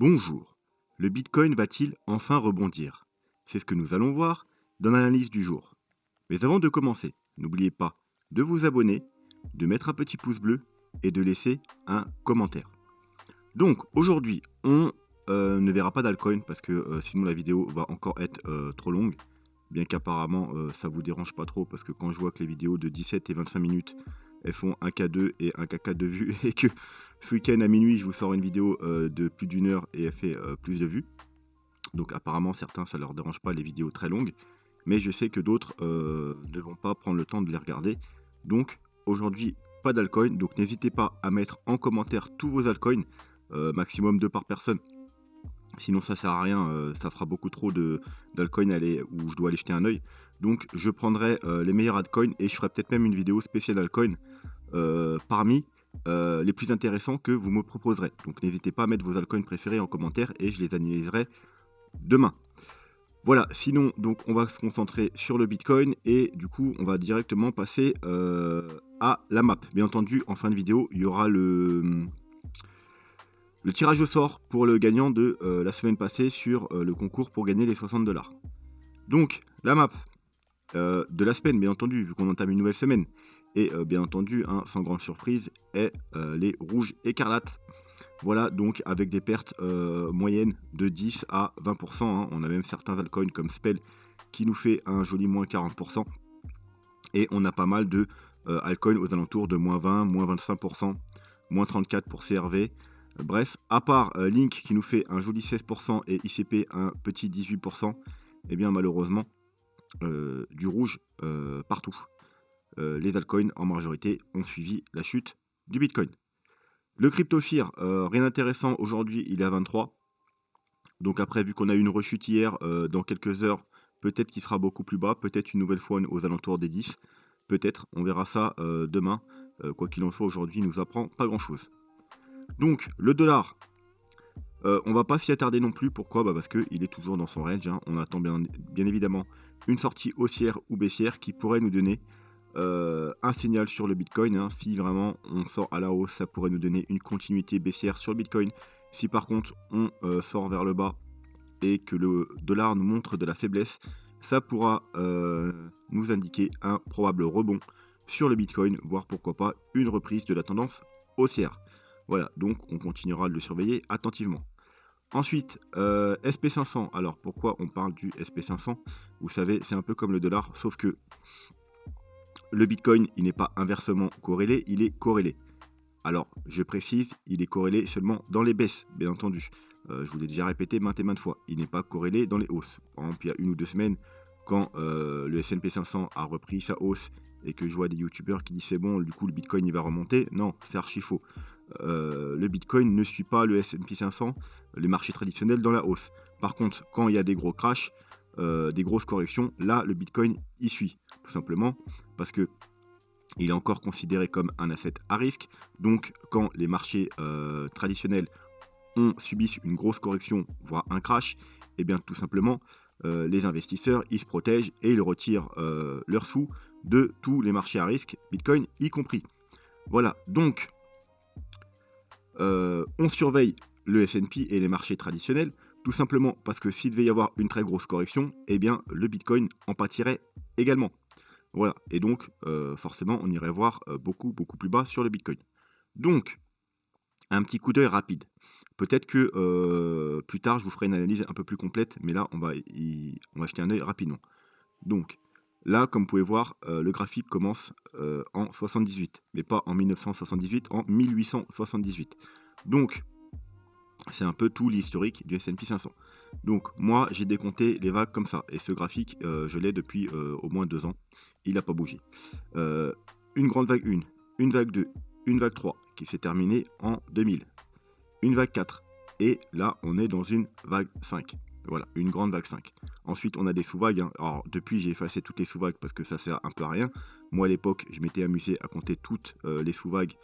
Bonjour. Le Bitcoin va-t-il enfin rebondir? C'est ce que nous allons voir dans l'analyse du jour. Mais avant de commencer, n'oubliez pas de vous abonner, de mettre un petit pouce bleu et de laisser un commentaire. Donc aujourd'hui, on ne verra pas d'altcoin parce que sinon la vidéo va encore être trop longue. Bien qu'apparemment ça vous dérange pas trop parce que quand je vois que les vidéos de 17 et 25 minutes elles font un K2 et un K4 de vues et que ce week-end à minuit je vous sors une vidéo de plus d'une heure et elle fait plus de vues. Donc apparemment certains ça leur dérange pas les vidéos très longues, mais je sais que d'autres ne vont pas prendre le temps de les regarder. Donc aujourd'hui pas d'altcoin, donc n'hésitez pas à mettre en commentaire tous vos altcoins, maximum 2 par personne. Sinon ça sert à rien, ça fera beaucoup trop d'altcoins où je dois aller jeter un œil. Donc je prendrai les meilleurs altcoins et je ferai peut-être même une vidéo spéciale altcoin parmi les plus intéressants que vous me proposerez. Donc n'hésitez pas à mettre vos altcoins préférés en commentaire et je les analyserai demain. Voilà, sinon donc on va se concentrer sur le Bitcoin et du coup on va directement passer à la map. Bien entendu, en fin de vidéo, il y aura le tirage au sort pour le gagnant de la semaine passée sur le concours pour gagner les 60 $. Donc, la map de la semaine, bien entendu, vu qu'on entame une nouvelle semaine, et bien entendu, hein, sans grande surprise, est les rouges écarlates. Voilà, donc avec des pertes moyennes de 10 à 20%. Hein. On a même certains altcoins comme Spell qui nous fait un joli moins 40%. Et on a pas mal de altcoins aux alentours de moins 20, moins 25%, moins 34 pour CRV. Bref, à part Link qui nous fait un joli 16% et ICP un petit 18%, eh bien malheureusement, du rouge partout. Les altcoins en majorité ont suivi la chute du Bitcoin. Le CryptoFear, rien d'intéressant aujourd'hui, il est à 23. Donc après, vu qu'on a eu une rechute hier, dans quelques heures, peut-être qu'il sera beaucoup plus bas, peut-être une nouvelle fois aux alentours des 10. Peut-être, on verra ça demain. Quoi qu'il en soit, aujourd'hui, il nous apprend pas grand-chose. Donc, le dollar, on va pas s'y attarder non plus. Pourquoi? Parce qu'il est toujours dans son range. Hein. On attend bien évidemment une sortie haussière ou baissière qui pourrait nous donner un signal sur le Bitcoin. Hein. Si vraiment on sort à la hausse, ça pourrait nous donner une continuité baissière sur le Bitcoin. Si par contre on sort vers le bas et que le dollar nous montre de la faiblesse, ça pourra nous indiquer un probable rebond sur le Bitcoin, voire pourquoi pas une reprise de la tendance haussière. Voilà, donc on continuera de le surveiller attentivement. Ensuite, SP500. Alors pourquoi on parle du SP500? Vous savez, c'est un peu comme le dollar, sauf que le Bitcoin, il n'est pas inversement corrélé, il est corrélé. Alors, je précise, il est corrélé seulement dans les baisses, bien entendu. Je vous l'ai déjà répété maintes et maintes fois. Il n'est pas corrélé dans les hausses. Par exemple, il y a 1 ou 2 semaines, quand le S&P 500 a repris sa hausse et que je vois des youtubeurs qui disent c'est bon, du coup le Bitcoin il va remonter. Non, c'est archi faux. Le Bitcoin ne suit pas le S&P 500, les marchés traditionnels dans la hausse. Par contre, quand il y a des gros crashs, des grosses corrections, là le Bitcoin y suit. Tout simplement parce que il est encore considéré comme un asset à risque. Donc, quand les marchés traditionnels subissent une grosse correction, voire un crash, eh bien, tout simplement, les investisseurs, ils se protègent et ils retirent leurs sous de tous les marchés à risque, Bitcoin y compris. Voilà, donc, on surveille le S&P et les marchés traditionnels, tout simplement parce que s'il devait y avoir une très grosse correction, eh bien, le Bitcoin en pâtirait également. Voilà, et donc forcément, on irait voir beaucoup, beaucoup plus bas sur le Bitcoin. Donc, un petit coup d'œil rapide. Peut-être que plus tard, je vous ferai une analyse un peu plus complète, mais là, on va jeter un œil rapidement. Donc, là, comme vous pouvez voir, le graphique commence en 78, mais pas en 1978, en 1878. Donc, c'est un peu tout l'historique du S&P 500. Donc moi, j'ai décompté les vagues comme ça. Et ce graphique, je l'ai depuis au moins 2 ans. Il n'a pas bougé. Une grande vague 1, une vague 2, une vague 3 qui s'est terminée en 2000. Une vague 4. Et là, on est dans une vague 5. Voilà, une grande vague 5. Ensuite, on a des sous-vagues. Hein. Alors, depuis, j'ai effacé toutes les sous-vagues parce que ça sert un peu à rien. Moi, à l'époque, je m'étais amusé à compter toutes les sous-vagues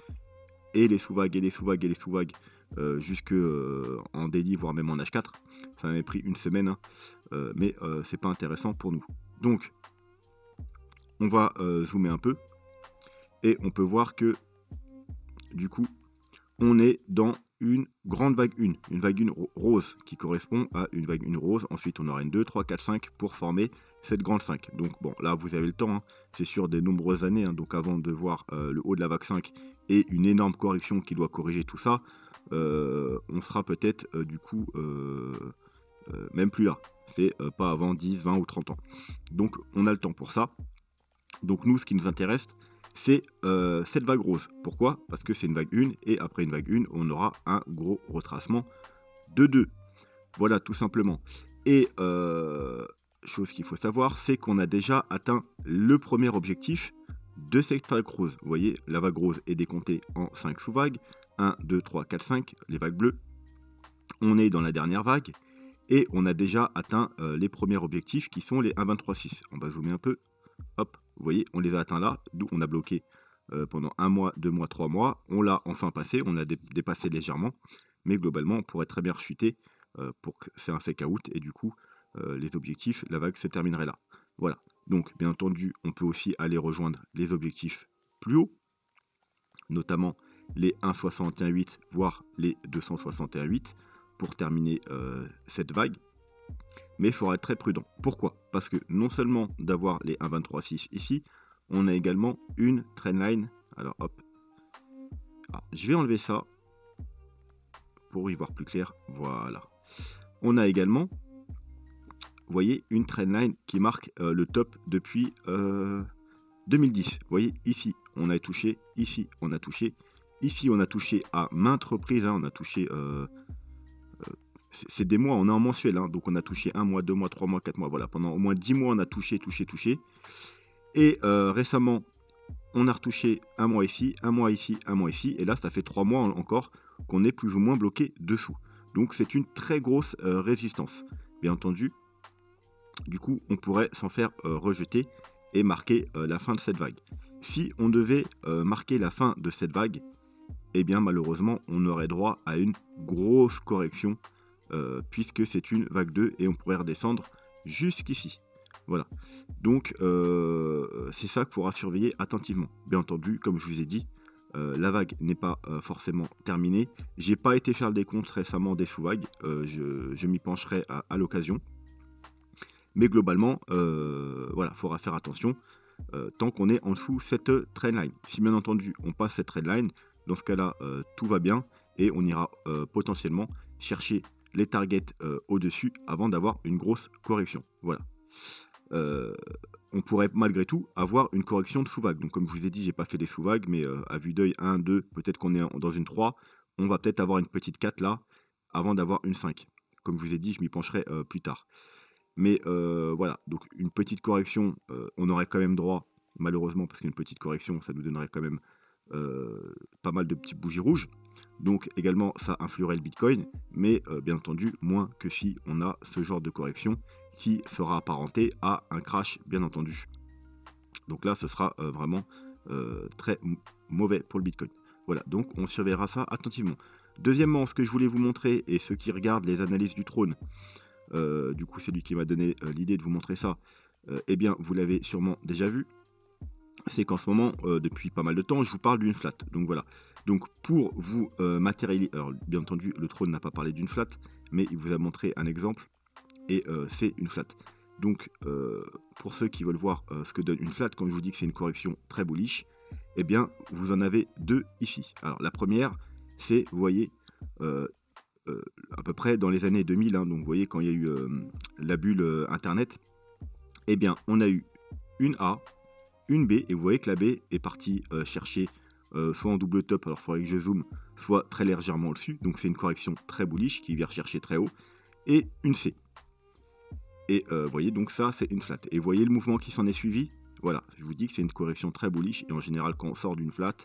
et les sous-vagues et les sous-vagues et les sous-vagues jusque en daily voire même en H4. Ça m'avait pris une semaine, hein, mais c'est pas intéressant pour nous. Donc on va zoomer un peu et on peut voir que du coup on est dans une grande vague 1, une vague 1 rose qui correspond à une vague 1 rose. Ensuite, on aura une 2, 3, 4, 5 pour former cette grande 5. Donc bon, là, vous avez le temps, hein. C'est sur des nombreuses années, hein. Donc avant de voir le haut de la vague 5 et une énorme correction qui doit corriger tout ça, on sera peut-être du coup même plus là. C'est pas avant 10, 20 ou 30 ans. Donc on a le temps pour ça. Donc nous, ce qui nous intéresse, c'est cette vague rose. Pourquoi? Parce que c'est une vague 1, et après une vague 1, on aura un gros retracement de 2. Voilà, tout simplement. Et chose qu'il faut savoir, c'est qu'on a déjà atteint le premier objectif de cette vague rose. Vous voyez, la vague rose est décomptée en 5 sous-vagues. 1, 2, 3, 4, 5, les vagues bleues. On est dans la dernière vague, et on a déjà atteint les premiers objectifs qui sont les 1,23,6. On va zoomer un peu. Hop, vous voyez, on les a atteints là, d'où on a bloqué pendant 1 mois, 2 mois, 3 mois. On l'a enfin passé, on a dépassé légèrement, mais globalement, on pourrait très bien rechuter pour que c'est un fake out, et du coup, les objectifs, la vague se terminerait là. Voilà. Donc, bien entendu, on peut aussi aller rejoindre les objectifs plus hauts, notamment les 1,61,8, voire les 261,8 pour terminer cette vague. Mais il faudra être très prudent. Pourquoi? Parce que non seulement d'avoir les 1,23,6 ici, on a également une trendline. Alors hop. Alors, je vais enlever ça pour y voir plus clair. Voilà. On a également, vous voyez, une trendline qui marque le top depuis 2010. Vous voyez, ici, on a touché. Ici, on a touché. Ici, on a touché à maintes reprises. Hein, on a touché... c'est des mois, on est en mensuel, hein, donc on a touché 1 mois, 2 mois, 3 mois, 4 mois, voilà. Pendant au moins 10 mois, on a touché. Et récemment, on a retouché un mois ici, un mois ici, un mois ici. Et là, ça fait 3 mois encore qu'on est plus ou moins bloqué dessous. Donc c'est une très grosse résistance. Bien entendu, du coup, on pourrait s'en faire rejeter et marquer la fin de cette vague. Si on devait marquer la fin de cette vague, eh bien malheureusement, on aurait droit à une grosse correction puisque c'est une vague 2 et on pourrait redescendre jusqu'ici. Voilà. Donc, c'est ça qu'il faudra surveiller attentivement. Bien entendu, comme je vous ai dit, la vague n'est pas forcément terminée. J'ai pas été faire le décompte récemment des sous-vagues. Je m'y pencherai à l'occasion. Mais globalement, voilà, il faudra faire attention tant qu'on est en dessous cette trendline. Si bien entendu, on passe cette trendline, dans ce cas-là, tout va bien et on ira potentiellement chercher les targets au-dessus avant d'avoir une grosse correction. Voilà. On pourrait malgré tout avoir une correction de sous-vague. Donc comme je vous ai dit, j'ai pas fait des sous-vagues, mais à vue d'œil 1, 2, peut-être qu'on est dans une 3, on va peut-être avoir une petite 4 là, avant d'avoir une 5. Comme je vous ai dit, je m'y pencherai plus tard. Mais voilà, donc une petite correction, on aurait quand même droit, malheureusement, parce qu'une petite correction, ça nous donnerait quand même pas mal de petites bougies rouges. Donc également, ça influerait le Bitcoin, mais bien entendu, moins que si on a ce genre de correction qui sera apparenté à un crash, bien entendu. Donc là, ce sera vraiment très mauvais pour le Bitcoin. Voilà, donc on surveillera ça attentivement. Deuxièmement, ce que je voulais vous montrer, et ceux qui regardent les analyses du trône, du coup c'est lui qui m'a donné l'idée de vous montrer ça, eh bien vous l'avez sûrement déjà vu, c'est qu'en ce moment, depuis pas mal de temps, je vous parle d'une flat. Donc voilà. Donc pour vous matérialiser, alors bien entendu, le trône n'a pas parlé d'une flat, mais il vous a montré un exemple, et c'est une flat. Donc pour ceux qui veulent voir ce que donne une flat, quand je vous dis que c'est une correction très bullish, eh bien vous en avez deux ici. Alors la première, c'est, vous voyez, à peu près dans les années 2000, hein, donc vous voyez quand il y a eu la bulle internet, eh bien on a eu une A, une B, et vous voyez que la B est partie chercher soit en double top, alors il faudrait que je zoome, soit très légèrement au-dessus, donc c'est une correction très bullish qui vient rechercher très haut, et une C. Et vous voyez, donc ça c'est une flat. Et vous voyez le mouvement qui s'en est suivi. Voilà, je vous dis que c'est une correction très bullish, et en général quand on sort d'une flat,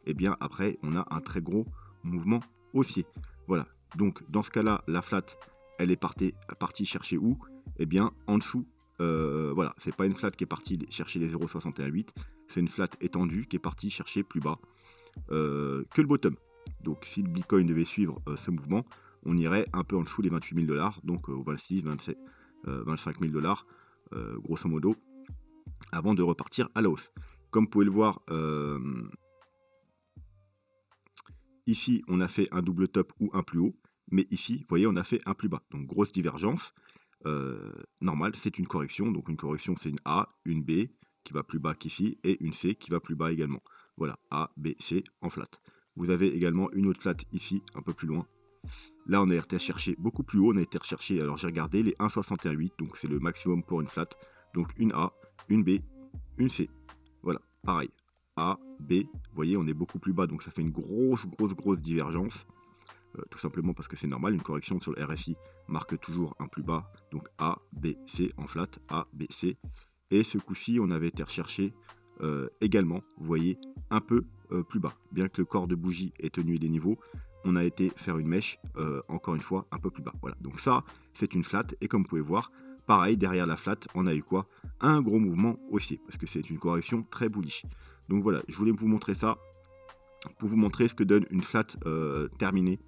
eh bien après on a un très gros mouvement haussier. Voilà, donc dans ce cas-là, la flat, elle est partie chercher où? Eh bien en dessous. Voilà, c'est pas une flat qui est partie chercher les 0,61,8, c'est une flat étendue qui est partie chercher plus bas que le bottom. Donc si le Bitcoin devait suivre ce mouvement, on irait un peu en dessous des 28 000 $, donc 26, 27, 25 000 $, grosso modo, avant de repartir à la hausse. Comme vous pouvez le voir, ici, on a fait un double top ou un plus haut, mais ici, vous voyez, on a fait un plus bas. Donc, grosse divergence. Normal, c'est une correction. Donc, une correction, c'est une A, une B qui va plus bas qu'ici et une C qui va plus bas également. Voilà, A, B, C en flat. Vous avez également une autre flat ici, un peu plus loin. Là, on a été chercher beaucoup plus haut. On a été rechercher, alors j'ai regardé, les 1,61,8. Donc, c'est le maximum pour une flat. Donc, une A, une B, une C. Voilà, pareil. A, B, vous voyez, on est beaucoup plus bas. Donc, ça fait une grosse divergence. Tout simplement parce que c'est normal, une correction sur le RSI marque toujours un plus bas. Donc, A, B, C en flat. A, B, C. Et ce coup-ci, on avait été rechercher également, vous voyez, un peu plus bas. Bien que le corps de bougie ait tenu des niveaux, on a été faire une mèche, encore une fois, un peu plus bas. Voilà, donc ça, c'est une flat. Et comme vous pouvez voir, pareil, derrière la flat, on a eu quoi? Un gros mouvement haussier, parce que c'est une correction très bullish. Donc voilà, je voulais vous montrer ça, pour vous montrer ce que donne une flat terminée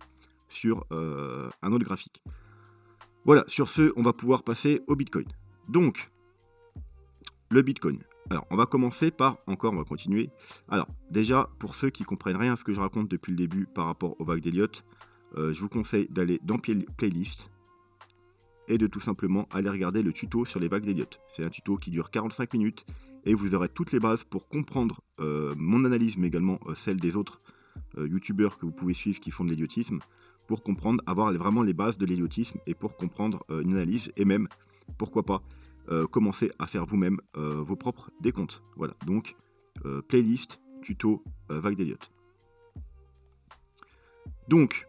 sur un autre graphique. Voilà, sur ce, on va pouvoir passer au Bitcoin. Donc, le Bitcoin. Alors, on va commencer par, on va continuer. Alors, déjà, pour ceux qui comprennent rien à ce que je raconte depuis le début par rapport aux vagues d'Elliott, je vous conseille d'aller dans Playlist et de tout simplement aller regarder le tuto sur les vagues d'Elliott. C'est un tuto qui dure 45 minutes et vous aurez toutes les bases pour comprendre mon analyse, mais également celle des autres youtubeurs que vous pouvez suivre qui font de l'elliotisme, pour comprendre, avoir vraiment les bases de l'elliotisme et pour comprendre une analyse et même, pourquoi pas, commencer à faire vous-même vos propres décomptes. Voilà, donc playlist, tuto, vague d'Elliott. Donc,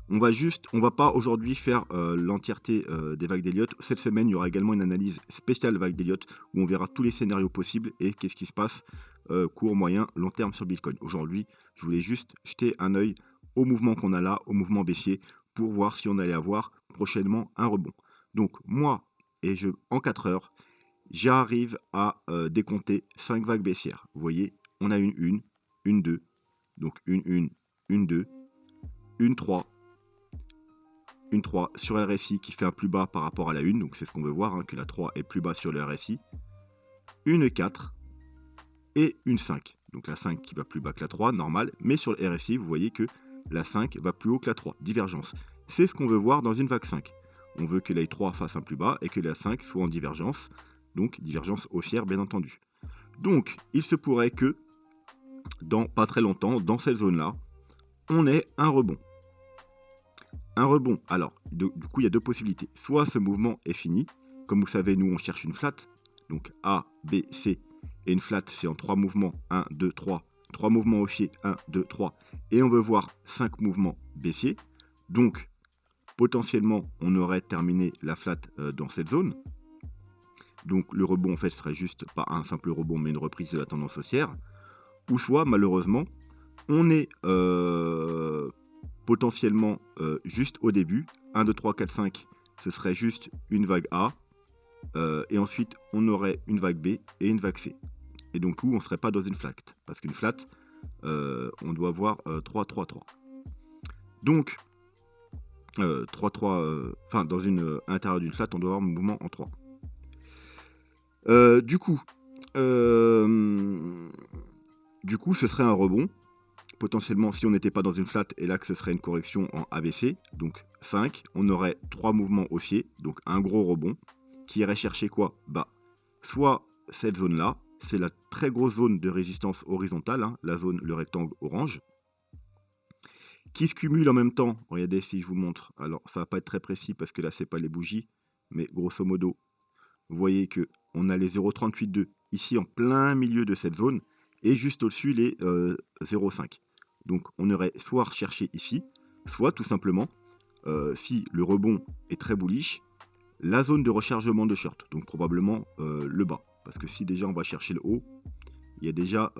on va pas aujourd'hui faire l'entièreté des vagues d'Elliott. Cette semaine, il y aura également une analyse spéciale vague d'Elliott où on verra tous les scénarios possibles et qu'est-ce qui se passe court, moyen, long terme sur Bitcoin. Aujourd'hui, je voulais juste jeter un œil au mouvement qu'on a là, au mouvement baissier, pour voir si on allait avoir prochainement un rebond. Donc moi, en 4 heures, j'arrive à décompter 5 vagues baissières. Vous voyez, on a une 2, donc une 2, une 3, une 3 sur le RSI qui fait un plus bas par rapport à la 1, donc c'est ce qu'on veut voir, hein, que la 3 est plus bas sur le RSI, une 4 et une 5. Donc la 5 qui va plus bas que la 3, normal, mais sur le RSI, vous voyez que la 5 va plus haut que la 3, divergence. C'est ce qu'on veut voir dans une vague 5. On veut que la 3 fasse un plus bas et que la 5 soit en divergence, donc divergence haussière bien entendu. Donc il se pourrait que, dans pas très longtemps, dans cette zone-là, on ait un rebond. Un rebond, alors, du coup, il y a deux possibilités. Soit ce mouvement est fini. Comme vous savez, nous, on cherche une flat. Donc A, B, C. Et une flat, c'est en 3 mouvements. 1, 2, 3. 3 mouvements haussiers. 1, 2, 3. Et on veut voir 5 mouvements baissiers. Donc, potentiellement, on aurait terminé la flat dans cette zone. Donc, le rebond, en fait, serait juste pas un simple rebond, mais une reprise de la tendance haussière. Ou soit, malheureusement, on est potentiellement juste au début. 1, 2, 3, 4, 5, ce serait juste une vague A. Et ensuite, on aurait une vague B et une vague C. Et donc, on ne serait pas dans une flat. Parce qu'une flat, on doit avoir 3, 3, 3. Donc, 3, 3, enfin, dans à l'intérieur d'une flat, on doit avoir un mouvement en 3. Du coup, ce serait un rebond. Potentiellement, si on n'était pas dans une flat, et là que ce serait une correction en ABC, donc 5, on aurait 3 mouvements haussiers, donc un gros rebond, qui irait chercher quoi? Bah, soit cette zone-là, c'est la très grosse zone de résistance horizontale, hein, la zone, le rectangle orange, qui se cumule en même temps. Regardez si je vous montre. Alors, ça va pas être très précis parce que là, c'est pas les bougies, mais grosso modo, vous voyez que on a les 0,382 ici en plein milieu de cette zone, et juste au-dessus les 0,5. Donc on aurait soit recherché ici, soit tout simplement, si le rebond est très bullish, la zone de rechargement de short, donc probablement le bas. Parce que si déjà on va chercher le haut, il y a déjà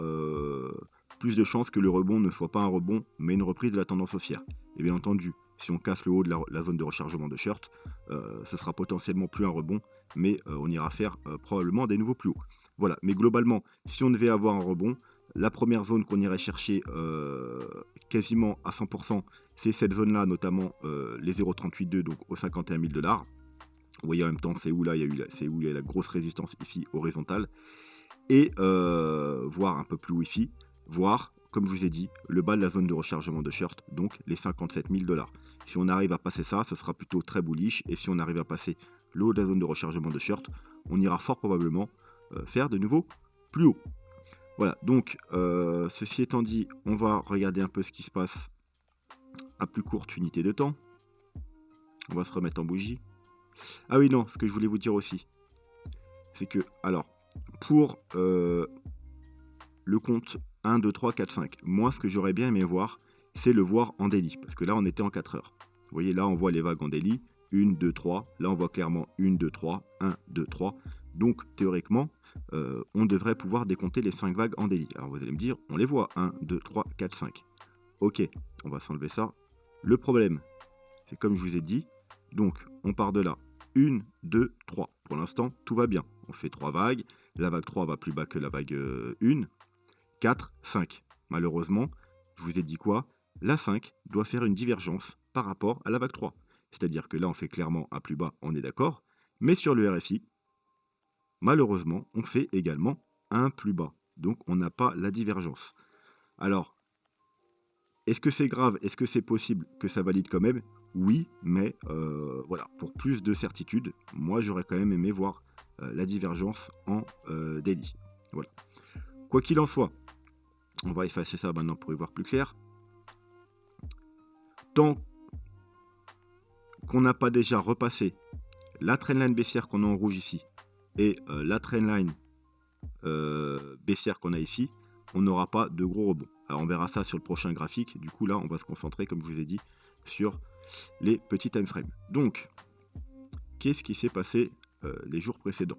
plus de chances que le rebond ne soit pas un rebond, mais une reprise de la tendance haussière. Et bien entendu, si on casse le haut de la zone de rechargement de short, ce sera potentiellement plus un rebond, mais on ira faire probablement des nouveaux plus hauts. Voilà, mais globalement, si on devait avoir un rebond, la première zone qu'on irait chercher quasiment à 100%, c'est cette zone-là, notamment les 0,382, donc aux 51 000 $. Vous voyez en même temps, c'est où là, c'est où il y a la grosse résistance ici horizontale. Et voir un peu plus haut ici, voire comme je vous ai dit, le bas de la zone de rechargement de short, donc les 57 000 $. Si on arrive à passer ça, ce sera plutôt très bullish. Et si on arrive à passer le haut de la zone de rechargement de short, on ira fort probablement faire de nouveau plus haut. Voilà, donc ceci étant dit, on va regarder un peu ce qui se passe à plus courte unité de temps. On va se remettre en bougie. Ah oui, non, ce que je voulais vous dire aussi, c'est que, alors, pour le compte 1, 2, 3, 4, 5, moi, ce que j'aurais bien aimé voir, c'est le voir en daily, parce que là, on était en 4 heures. Vous voyez, là, on voit les vagues en daily, 1, 2, 3. Là, on voit clairement 1, 2, 3, 1, 2, 3. Donc, théoriquement, on devrait pouvoir décompter les 5 vagues en daily. Alors, vous allez me dire, on les voit, 1, 2, 3, 4, 5. Ok, on va s'enlever ça. Le problème, c'est comme je vous ai dit, donc, on part de là. 1, 2, 3. Pour l'instant, tout va bien. On fait 3 vagues. La vague 3 va plus bas que la vague 1. 4, 5. Malheureusement, je vous ai dit quoi? La 5 doit faire une divergence par rapport à la vague 3. C'est-à-dire que là, on fait clairement un plus bas, on est d'accord. Mais sur le RSI, malheureusement, on fait également un plus bas. Donc, on n'a pas la divergence. Alors, est-ce que c'est grave? Est-ce que c'est possible que ça valide quand même? Oui, mais voilà, pour plus de certitude, moi, j'aurais quand même aimé voir la divergence en daily. Voilà. Quoi qu'il en soit, on va effacer ça maintenant pour y voir plus clair. Tant qu'on n'a pas déjà repassé la trendline baissière qu'on a en rouge ici et la trendline baissière qu'on a ici, on n'aura pas de gros rebonds. Alors on verra ça sur le prochain graphique. Du coup là, on va se concentrer, comme je vous ai dit, sur les petits time frames. Donc, qu'est-ce qui s'est passé les jours précédents?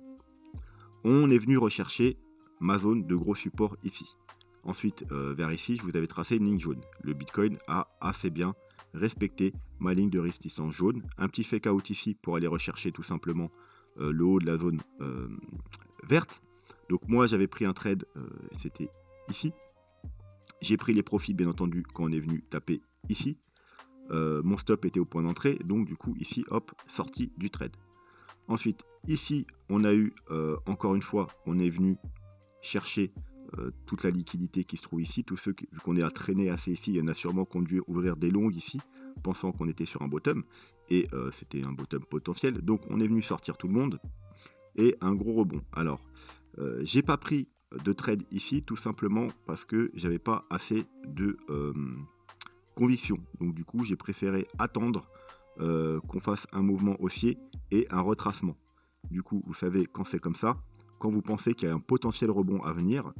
On est venu rechercher ma zone de gros support ici. Ensuite, vers ici, je vous avais tracé une ligne jaune. Le Bitcoin a assez bien respecté ma ligne de résistance jaune. Un petit fake out ici pour aller rechercher tout simplement le haut de la zone verte. Donc moi, j'avais pris un trade, c'était ici. J'ai pris les profits, bien entendu, quand on est venu taper ici. Mon stop était au point d'entrée, donc du coup, ici, hop, sortie du trade. Ensuite, ici, on a eu, encore une fois, on est venu chercher toute la liquidité qui se trouve ici. Tous ceux, vu qu'on est à traîner assez ici, il y en a sûrement qui ont dû ouvrir des longues ici, pensant qu'on était sur un bottom. Et c'était un bottom potentiel. Donc, on est venu sortir tout le monde. Et un gros rebond. Alors, j'ai pas pris de trade ici, tout simplement parce que j'avais pas assez de conviction. Donc, du coup, j'ai préféré attendre qu'on fasse un mouvement haussier et un retracement. Du coup, vous savez, quand c'est comme ça, quand vous pensez qu'il y a un potentiel rebond à venir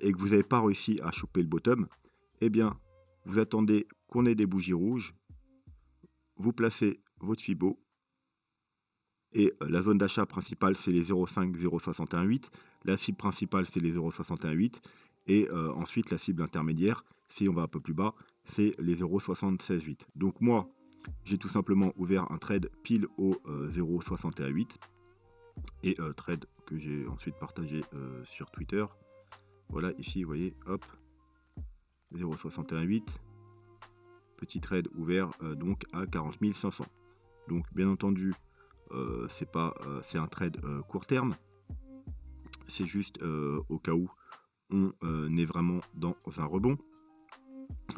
et que vous n'avez pas réussi à choper le bottom, eh bien, vous attendez qu'on ait des bougies rouges, vous placez votre Fibo, et la zone d'achat principale, c'est les 0,5, 0,618. La cible principale, c'est les 0,618. Et ensuite, la cible intermédiaire, si on va un peu plus bas, c'est les 0,768. Donc moi, j'ai tout simplement ouvert un trade pile au 0,618. Et trade que j'ai ensuite partagé sur Twitter. Voilà, ici, vous voyez, hop, 0,618. Petit trade ouvert donc à 40 500. Donc, bien entendu, c'est un trade court terme. C'est juste au cas où on est vraiment dans un rebond.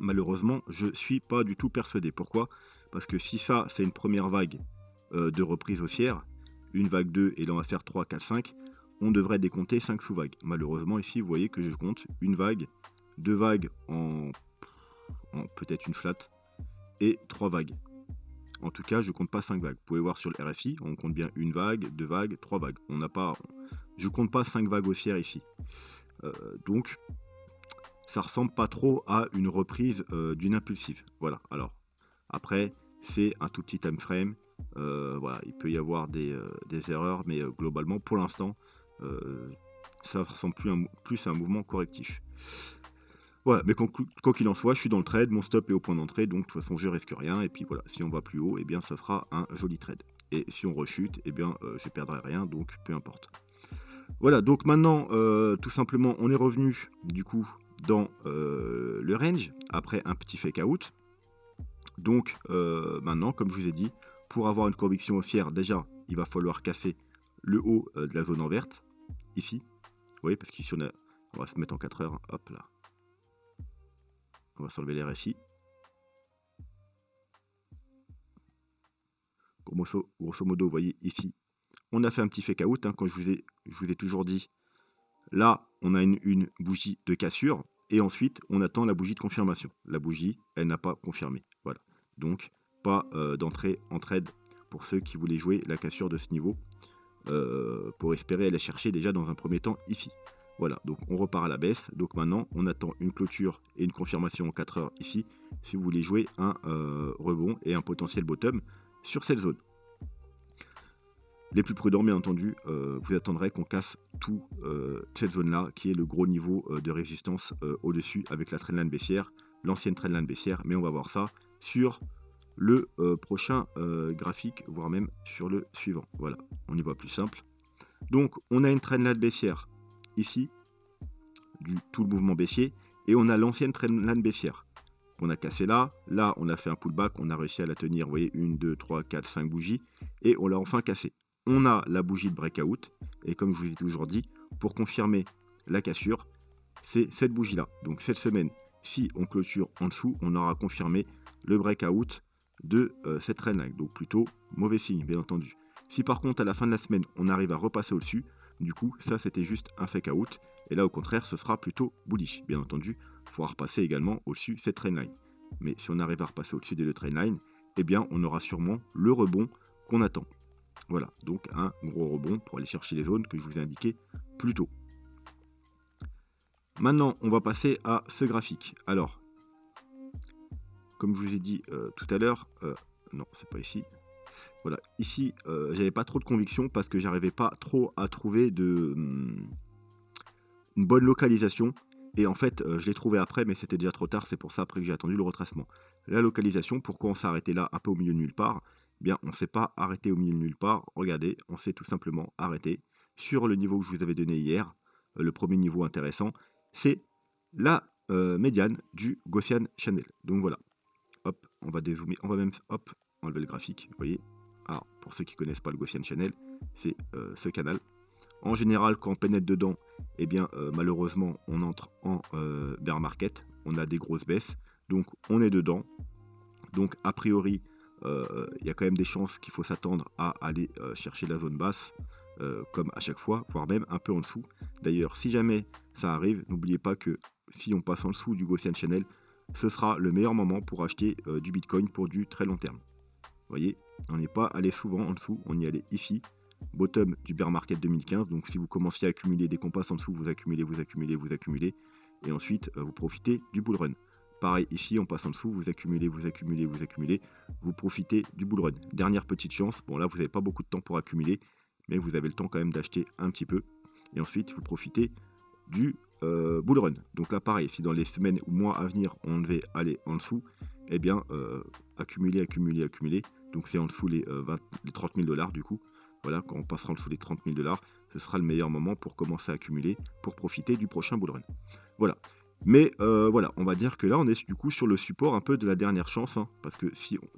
Malheureusement, je suis pas du tout persuadé. Pourquoi? Parce que si ça, c'est une première vague de reprise haussière, une vague 2 et là on va faire 3, 4, 5, on devrait décompter 5 sous-vagues. Malheureusement, ici, vous voyez que je compte une vague, deux vagues en peut-être une flat et 3 vagues. En tout cas, je compte pas 5 vagues. Vous pouvez voir sur le RSI, on compte bien une vague, deux vagues, 3 vagues. On n'a pas, je compte pas 5 vagues haussières ici. Donc, ça ressemble pas trop à une reprise d'une impulsive. Voilà. Alors, après, c'est un tout petit time frame. Voilà, il peut y avoir des erreurs, mais globalement, pour l'instant, ça ressemble plus à un mouvement correctif. Voilà, mais quoi qu'il en soit, je suis dans le trade, mon stop est au point d'entrée, donc de toute façon, je risque rien. Et puis voilà, si on va plus haut, eh bien, ça fera un joli trade. Et si on rechute, eh bien, je perdrai rien, donc peu importe. Voilà, donc maintenant, tout simplement, on est revenu, du coup, dans le range, après un petit fake out. Donc, maintenant, comme je vous ai dit, pour avoir une conviction haussière, déjà, il va falloir casser le haut de la zone en verte, ici. Vous voyez, parce qu'ici, on va se mettre en 4 heures, hop là. On va s'enlever les RSI. Grosso modo, vous voyez ici, on a fait un petit fake out, hein, quand je vous ai toujours dit, là, on a une bougie de cassure, et ensuite, on attend la bougie de confirmation. La bougie, elle n'a pas confirmé. Voilà. Donc, pas d'entrée en trade pour ceux qui voulaient jouer la cassure de ce niveau, pour espérer aller chercher déjà dans un premier temps ici. Voilà, donc on repart à la baisse. Donc maintenant, on attend une clôture et une confirmation en 4 heures ici, si vous voulez jouer un rebond et un potentiel bottom sur cette zone. Les plus prudents, bien entendu, vous attendrez qu'on casse tout cette zone-là, qui est le gros niveau de résistance au-dessus avec la trendline baissière, l'ancienne trendline baissière, mais on va voir ça sur le prochain graphique, voire même sur le suivant. Voilà, on y voit plus simple. Donc, on a une trendline baissière ici, tout le mouvement baissier, et on a l'ancienne trendline baissière qu'on a cassé là. Là, on a fait un pullback, on a réussi à la tenir, vous voyez, 1, 2, 3, 4, 5 bougies, et on l'a enfin cassé. On a la bougie de breakout, et comme je vous ai toujours dit, pour confirmer la cassure, c'est cette bougie-là. Donc cette semaine, si on clôture en dessous, on aura confirmé le breakout de cette trendline. Donc plutôt mauvais signe, bien entendu. Si par contre, à la fin de la semaine, on arrive à repasser au-dessus, du coup, ça c'était juste un fake out. Et là, au contraire, ce sera plutôt bullish. Bien entendu, il faudra repasser également au-dessus de cette trendline. Mais si on arrive à repasser au-dessus des deux trendlines, eh bien, on aura sûrement le rebond qu'on attend. Voilà, donc un gros rebond pour aller chercher les zones que je vous ai indiquées plus tôt. Maintenant, on va passer à ce graphique. Alors, comme je vous ai dit tout à l'heure, non, c'est pas ici. Voilà, ici, j'avais pas trop de conviction parce que j'arrivais pas trop à trouver une bonne localisation. Et en fait, je l'ai trouvé après, mais c'était déjà trop tard. C'est pour ça après que j'ai attendu le retracement. La localisation, pourquoi on s'est arrêté là, un peu au milieu de nulle part? Eh bien, on ne s'est pas arrêté au milieu de nulle part. Regardez, on s'est tout simplement arrêté sur le niveau que je vous avais donné hier. Le premier niveau intéressant, c'est la médiane du Gaussian Channel. Donc voilà. Hop, on va dézoomer, on va même hop, enlever le graphique. Vous voyez. Alors, pour ceux qui ne connaissent pas le Gaussian Channel, c'est ce canal. En général, quand on pénètre dedans, eh bien, malheureusement, on entre en bear market. On a des grosses baisses. Donc, on est dedans. Donc, a priori, il y a quand même des chances qu'il faut s'attendre à aller chercher la zone basse, comme à chaque fois, voire même un peu en dessous. D'ailleurs, si jamais ça arrive, n'oubliez pas que si on passe en dessous du Gaussian Channel, ce sera le meilleur moment pour acheter du Bitcoin pour du très long terme. Vous voyez, on n'est pas allé souvent en dessous, on y allait ici. Bottom du bear market 2015, donc si vous commenciez à accumuler des compasses en dessous, vous accumulez, vous accumulez, vous accumulez, et ensuite vous profitez du bull run. Pareil ici, on passe en dessous, vous accumulez, vous accumulez, vous accumulez, vous profitez du bull run. Dernière petite chance, bon là vous n'avez pas beaucoup de temps pour accumuler, mais vous avez le temps quand même d'acheter un petit peu, et ensuite vous profitez du bull run. Donc là pareil, si dans les semaines ou mois à venir on devait aller en dessous, eh bien accumuler, accumuler, accumuler, donc c'est en dessous les 30 000 $ du coup. Voilà, quand on passera en dessous des 30 000 $, ce sera le meilleur moment pour commencer à accumuler, pour profiter du prochain bull run. Voilà. Mais voilà, on va dire que là, on est du coup sur le support un peu de la dernière chance, hein, parce que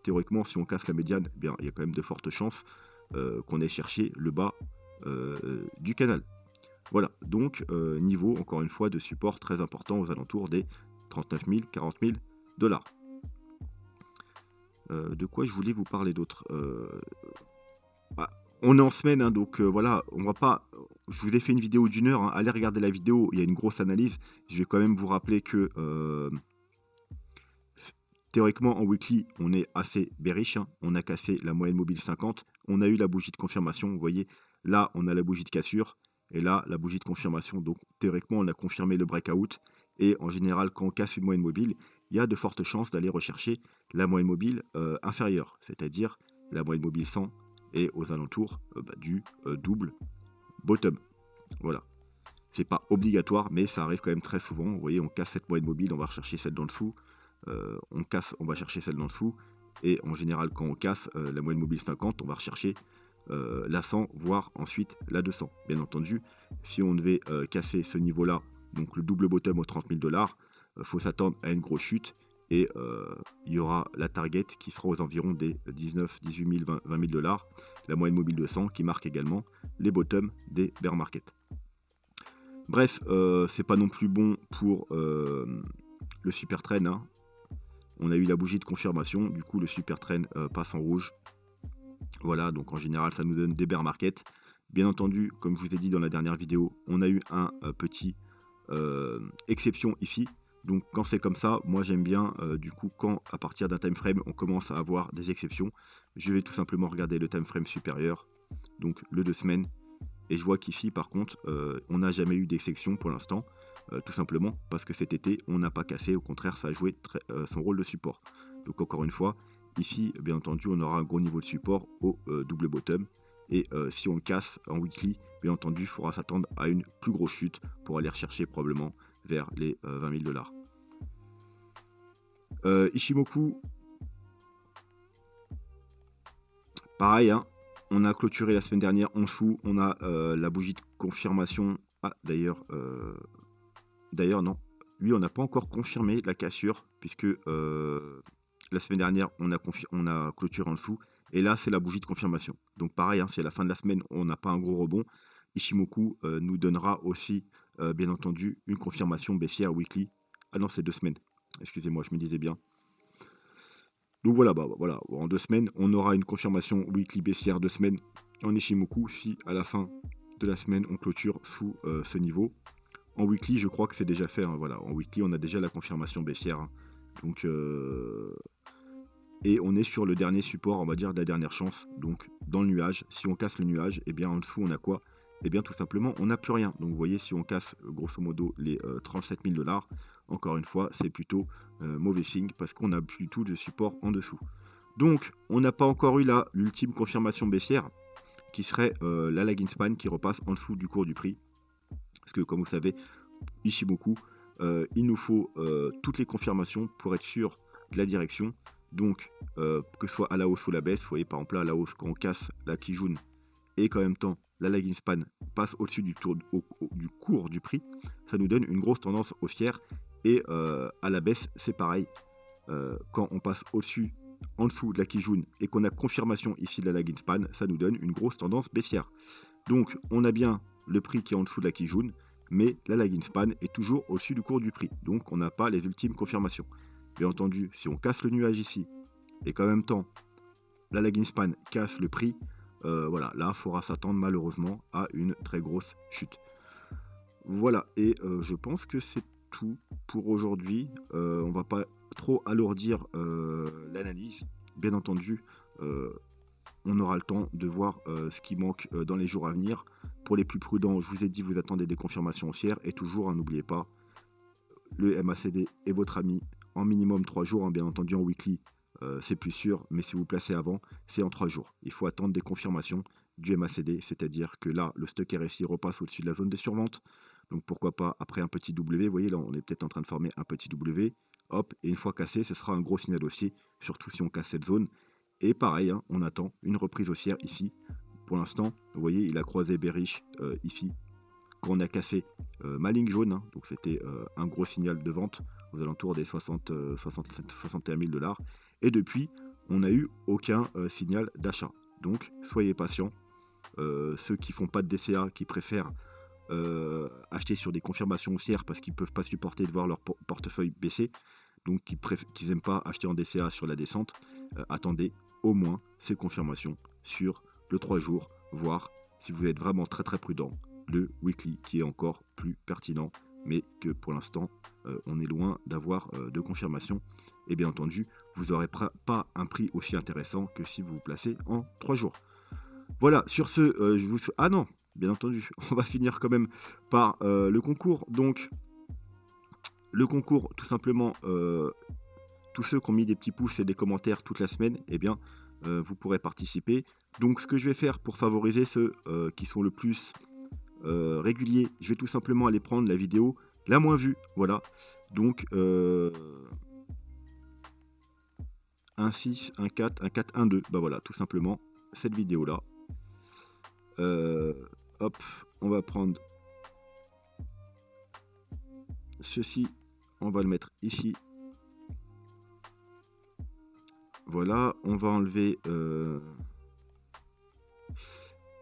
théoriquement, si on casse la médiane, eh bien, il y a quand même de fortes chances qu'on ait cherché le bas du canal. Voilà, donc niveau, encore une fois, de support très important aux alentours des 39 000, 40 000 $. De quoi je voulais vous parler d'autre? On est en semaine, hein, donc voilà, on va pas. Je vous ai fait une vidéo d'1 heure, hein, allez regarder la vidéo, il y a une grosse analyse. Je vais quand même vous rappeler que théoriquement en weekly, on est assez bearish, hein. On a cassé la moyenne mobile 50, on a eu la bougie de confirmation, vous voyez, là on a la bougie de cassure, et là la bougie de confirmation. Donc théoriquement, on a confirmé le breakout, et en général, quand on casse une moyenne mobile, il y a de fortes chances d'aller rechercher la moyenne mobile inférieure, c'est-à-dire la moyenne mobile 100 et aux alentours du double bottom. Voilà. C'est pas obligatoire, mais ça arrive quand même très souvent. Vous voyez, on casse cette moyenne mobile, on va rechercher celle d'en dessous. On va chercher celle d'en dessous. Et en général, quand on casse la moyenne mobile 50, on va rechercher la 100, voire ensuite la 200. Bien entendu, si on devait casser ce niveau-là, donc le double bottom aux 30 000 $, faut s'attendre à une grosse chute. Et il y aura la target qui sera aux environs des 19, 18 000, 20 000 $. La moyenne mobile de 100 qui marque également les bottoms des bear market. Bref, c'est pas non plus bon pour le super trend, hein. On a eu la bougie de confirmation, du coup le super trend passe en rouge. Voilà, donc en général ça nous donne des bear market. Bien entendu, comme je vous ai dit dans la dernière vidéo, on a eu un petit exception ici. Donc quand c'est comme ça, moi j'aime bien du coup quand à partir d'un time frame on commence à avoir des exceptions, je vais tout simplement regarder le time frame supérieur, donc le 2 semaines, et je vois qu'ici par contre on n'a jamais eu d'exception pour l'instant, tout simplement parce que cet été on n'a pas cassé, au contraire ça a joué son rôle de support. Donc encore une fois, ici bien entendu on aura un gros niveau de support au double bottom, et si on le casse en weekly, bien entendu il faudra s'attendre à une plus grosse chute pour aller rechercher probablement vers les 20 000 $. Ishimoku, pareil, hein, on a clôturé la semaine dernière en dessous, on a la bougie de confirmation. Ah, d'ailleurs, non, lui, on n'a pas encore confirmé la cassure, puisque la semaine dernière, on a clôturé en dessous, et là, c'est la bougie de confirmation. Donc pareil, hein, si à la fin de la semaine, on n'a pas un gros rebond, Ishimoku nous donnera aussi, bien entendu, une confirmation baissière weekly. Ah non, c'est 2 semaines. Excusez-moi, je me disais bien. Donc voilà, voilà, en 2 semaines, on aura une confirmation weekly baissière 2 semaines en Ishimoku si à la fin de la semaine, on clôture sous ce niveau. En weekly, je crois que c'est déjà fait, hein, voilà. En weekly, on a déjà la confirmation baissière, hein. Donc, et on est sur le dernier support, on va dire, de la dernière chance. Donc, dans le nuage, si on casse le nuage, et bien en dessous, on a quoi? Et bien tout simplement, on n'a plus rien. Donc, vous voyez, si on casse grosso modo les 37 000 $, encore une fois, c'est plutôt mauvais signe parce qu'on n'a plus du tout de support en dessous. Donc, on n'a pas encore eu là l'ultime confirmation baissière qui serait la lagging span qui repasse en dessous du cours du prix. Parce que, comme vous savez, Ishimoku, il nous faut toutes les confirmations pour être sûr de la direction. Donc, que ce soit à la hausse ou la baisse, vous voyez par exemple là, à la hausse, quand on casse la Kijun et qu'en même temps, la lagging span passe au-dessus du cours du prix, ça nous donne une grosse tendance haussière. Et à la baisse, c'est pareil. Quand on passe au-dessus, en dessous de la Kijun et qu'on a confirmation ici de la lagging span, ça nous donne une grosse tendance baissière. Donc, on a bien le prix qui est en dessous de la Kijun, mais la lagging span est toujours au-dessus du cours du prix. Donc, on n'a pas les ultimes confirmations. Bien entendu, si on casse le nuage ici, et qu'en même temps, la lagging span casse le prix, voilà, là, il faudra s'attendre malheureusement à une très grosse chute. Voilà, et je pense que c'est tout pour aujourd'hui. On va pas trop alourdir l'analyse. Bien entendu, on aura le temps de voir ce qui manque dans les jours à venir. Pour les plus prudents, je vous ai dit, vous attendez des confirmations haussières. Et toujours, hein, n'oubliez pas, le MACD est votre ami en minimum 3 jours. Hein, bien entendu, en weekly, c'est plus sûr. Mais si vous placez avant, c'est en 3 jours. Il faut attendre des confirmations du MACD. C'est-à-dire que là, le stock RSI repasse au-dessus de la zone de survente. Donc pourquoi pas après un petit W. Vous voyez, là, on est peut-être en train de former un petit W. Hop, et une fois cassé, ce sera un gros signal haussier. Surtout si on casse cette zone. Et pareil, hein, on attend une reprise haussière ici. Pour l'instant, vous voyez, il a croisé bearish ici. Quand on a cassé ma ligne jaune, hein, donc c'était un gros signal de vente aux alentours des 61 000 $. Et depuis, on n'a eu aucun signal d'achat. Donc, soyez patients. Ceux qui font pas de DCA, qui préfèrent acheter sur des confirmations haussières parce qu'ils ne peuvent pas supporter de voir leur portefeuille baisser, donc qui n'aiment pas acheter en DCA sur la descente, attendez au moins ces confirmations sur le 3 jours, voire si vous êtes vraiment très très prudent, le weekly qui est encore plus pertinent, mais que pour l'instant on est loin d'avoir de confirmation. Et bien entendu, vous n'aurez pas un prix aussi intéressant que si vous vous placez en 3 jours. Voilà, sur ce, je vous souhaite... Ah non, bien entendu, on va finir quand même par le concours. Donc, le concours, tout simplement, tous ceux qui ont mis des petits pouces et des commentaires toute la semaine, eh bien, vous pourrez participer. Donc, ce que je vais faire pour favoriser ceux qui sont le plus réguliers, je vais tout simplement aller prendre la vidéo la moins vue. Voilà. Donc, 1.6, 1.4, 1.4, 1.2. Bah voilà, tout simplement, cette vidéo-là. Hop, on va prendre ceci, on va le mettre ici. Voilà, on va enlever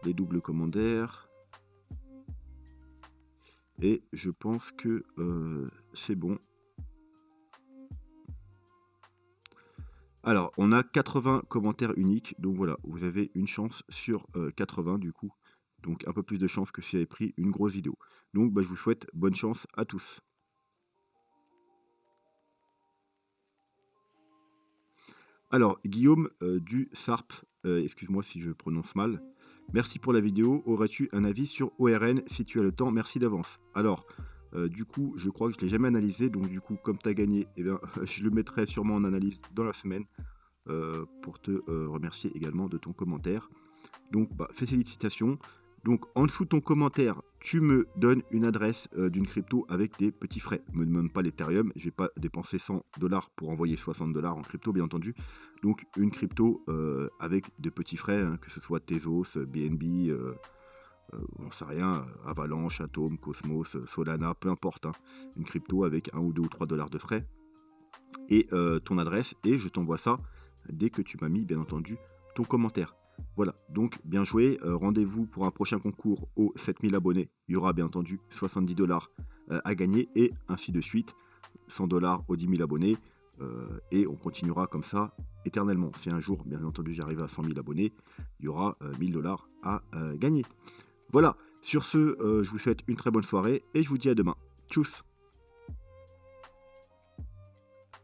les doubles commentaires. Et je pense que c'est bon. Alors, on a 80 commentaires uniques, donc voilà, vous avez une chance sur 80 du coup. Donc un peu plus de chance que si j'avais pris une grosse vidéo. Donc bah, je vous souhaite bonne chance à tous. Alors, Guillaume du Sarp, excuse-moi si je prononce mal. Merci pour la vidéo. Aurais-tu un avis sur ORN si tu as le temps? Merci d'avance. Alors, du coup, je crois que je ne l'ai jamais analysé. Donc, du coup, comme tu as gagné, eh bien, je le mettrai sûrement en analyse dans la semaine pour te remercier également de ton commentaire. Donc, bah, félicitations. Donc, en dessous de ton commentaire, tu me donnes une adresse d'une crypto avec des petits frais. Ne me demande pas l'Ethereum, je ne vais pas dépenser 100 $ pour envoyer 60 $ en crypto, bien entendu. Donc, une crypto avec de petits frais, hein, que ce soit Tezos, BNB, on sait rien, Avalanche, Atom, Cosmos, Solana, peu importe. Hein, une crypto avec 1 ou 2 ou 3 $ de frais. Et ton adresse, et je t'envoie ça dès que tu m'as mis, bien entendu, ton commentaire. Voilà, donc bien joué. Rendez-vous pour un prochain concours aux 7000 abonnés. Il y aura bien entendu 70 $ à gagner et ainsi de suite. 100 $ aux 10 000 abonnés. Et on continuera comme ça éternellement. Si un jour, bien entendu, j'arrive à 100 000 abonnés, il y aura 1000 $ à gagner. Voilà, sur ce, je vous souhaite une très bonne soirée et je vous dis à demain. Tchuss!